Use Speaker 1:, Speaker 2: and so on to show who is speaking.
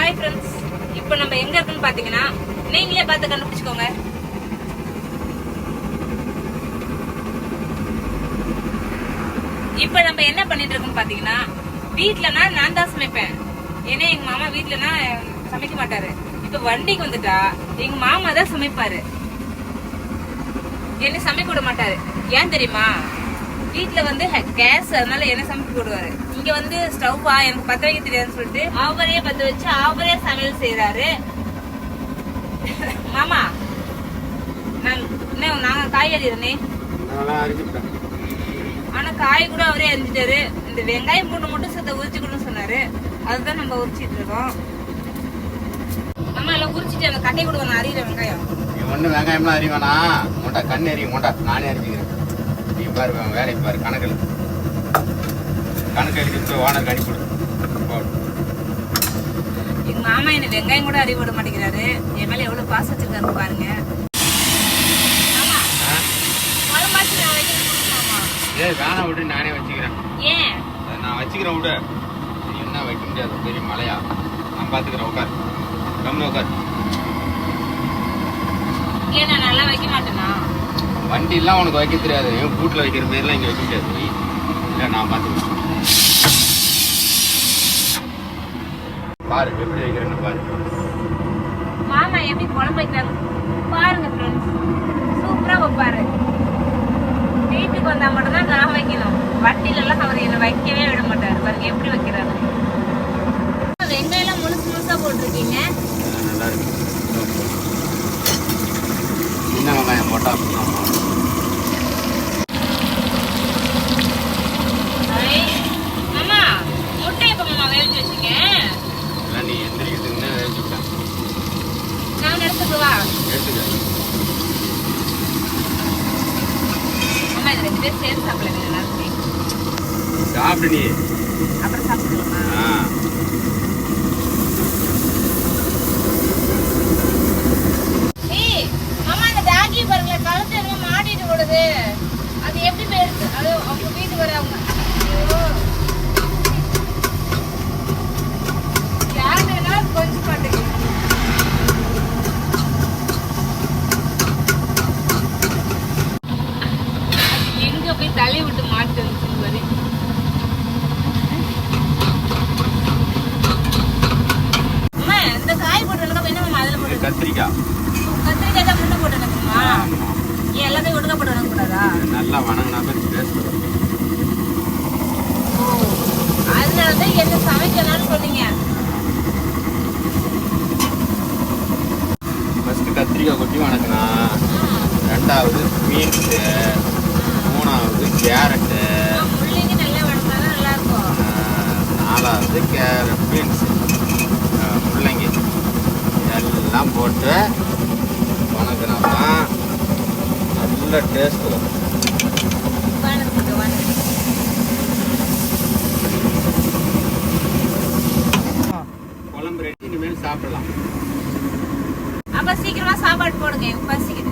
Speaker 1: Hi friends, இப்போ நம்ம எங்க இருக்குன்னு பாத்தீங்கன்னா நீங்களே பார்த்து கண்டுபிடிச்சுக்கோங்க. இப்போ நம்ம என்ன பண்ணிட்டு இருக்கோம்னு பாத்தீங்கன்னா, வீட்டுலனா நான் தான் சமைப்பேன். ஏன்னா எங்க மாமா வீட்டுலனா சமைக்க மாட்டாரு. இப்ப வண்டிக்கு வந்துட்டா எங்க மாமா தான் சமைப்பாரு, என்ன சமைக்க விட மாட்டாரு. ஏன் தெரியுமா? வீட்டுல வந்து கேஸ், அதனால என்ன சமைக்க விடுவாரு. இங்க வந்து ஸ்டவ்வா எனக்கு பத்த வைக்க தெரியாதுன்னு சொல்லிட்டு அவரே பத்த வச்சு அவரே சமையல் செய்யறாரு. மாமா நாங்க காய் அறிறனே, ஆனா காய் கூட அவரே அறிஞ்சிட்டாரு. இந்த வெங்காயம் பூண்டு மட்டும் சேர்த்து உரிச்சுக்கணும்னு சொன்னாரு. அதுதான் நம்ம உரிச்சிட்டு இருக்கோம். மாமா எல்லாம் உரிச்சிட்டு அந்த கட்டை கூட நான் அறிகிற வெங்காயம்
Speaker 2: ஒண்ணு வெங்காயம்லாம் அறிவானா மொட்டா கண்ணு எறியும் மொட்டா நானே அறிஞ்சுக்கிறேன். நீ பாரு வேலைக்கு பாரு, கணக்கு எழுதி ஓனர் அனுப்பிவிடு.
Speaker 1: எங்க மாமா என்ன வெங்காயம் கூட அறிவு விட மாட்டேங்கிறாரு. என் மேல எவ்வளவு பாசம் வச்சிருக்காரு பாருங்க.
Speaker 2: வேணாம் விட்டு நானே வச்சுக்கிறேன்.
Speaker 1: ஏன்
Speaker 2: நான் வச்சுக்கிறேன் விடு. நீ என்ன வைக்க முடியாது, பெரிய மழையா. நான் பாத்துக்கிறேன், உட்கார் கம்முன்னு உட்கார்.
Speaker 1: ஏன் நான் நல்லா வைக்க மாட்டேனா?
Speaker 2: வண்டி எல்லாம் உனக்கு வைக்க தெரியாது. வீட்டுல வைக்கிற பேர்லாம் இங்க வைக்க முடியாது. இல்ல நான் பாத்துக்கிறேன். பாரு எப்படி வைக்கிறேன்னு பாரு.
Speaker 1: மாமா எப்படி குழம்பு வைக்கிறாங்க பாருங்க ஃப்ரெண்ட்ஸ், சூப்பரா வைப்பாரு. வீட்டுக்கு வந்தா மட்டும் தான் நான் வைக்கணும். வண்டியில எல்லாம் அவர் என்ன வைக்கவே விட மாட்டாரு. பாருங்க எப்படி வைக்கிறாரு. வெங்காயம் எல்லாம் முழுசு முழுசா போட்டிருக்கீங்க.
Speaker 2: நல்லா இருக்கு. சின்ன வெங்காயம் போட்டா
Speaker 1: மாமா முட்டை எப்ப மாமா வேவிச்சு வச்சுங்க?
Speaker 2: நீ எந்திரிக்கிறதுக்கு வேவிச்சு விட்டேன்.
Speaker 1: நான் எடுத்துக்குவா?
Speaker 2: எடுத்துக்க
Speaker 1: மாமா. இது ரெண்டு பேரும் சேர்ந்து சாப்பிடல, நல்லா இருக்கு.
Speaker 2: சாப்பிடு நீ,
Speaker 1: அப்புறம் சாப்பிடுமா? பாருங்க கழுத்து என்ன மாட்டிட்டு ஓடுது. அது எப்படி போயிருக்கு? அது அவங்க வீட்டுக்கு வரவங்க யாருன்னா கொஞ்சம் பாட்டுக்கு எங்க போய் தள்ளி விட்டு மாட்டு வந்துச்சு. அம்மா இந்த காய் போட்டு என்ன அதுல போட்டு?
Speaker 2: கத்திரிக்காய்
Speaker 1: தான் முட்டை போட்டு நினைக்குமா? ஏன் எல்லாத்தையும் ஒடுக்க போட்டு வணங்க கூடாதா?
Speaker 2: நல்லா வணங்கினா
Speaker 1: அதனாலதான் என்ன சமைக்கணும்னு சொன்னீங்க.
Speaker 2: ஃபர்ஸ்ட் கத்திரிக்காய் கொட்டி வணக்கினா, ரெண்டாவது பீன்ஸ், மூணாவது கேரட்டு,
Speaker 1: முள்ளங்கி நல்லா வணங்கினாதான் நல்லா இருக்கும்.
Speaker 2: நாலாவது பீன்ஸ், முள்ளங்கி எல்லாம் போட்டு வணக்கினாதான் நல்ல டேஸ்ட் வரும். குழம்பு ரெடி, இனிமேல் சாப்பிடலாம்.
Speaker 1: அப்ப சீக்கிரமா சாப்பாடு போடுங்க, பசிக்குது.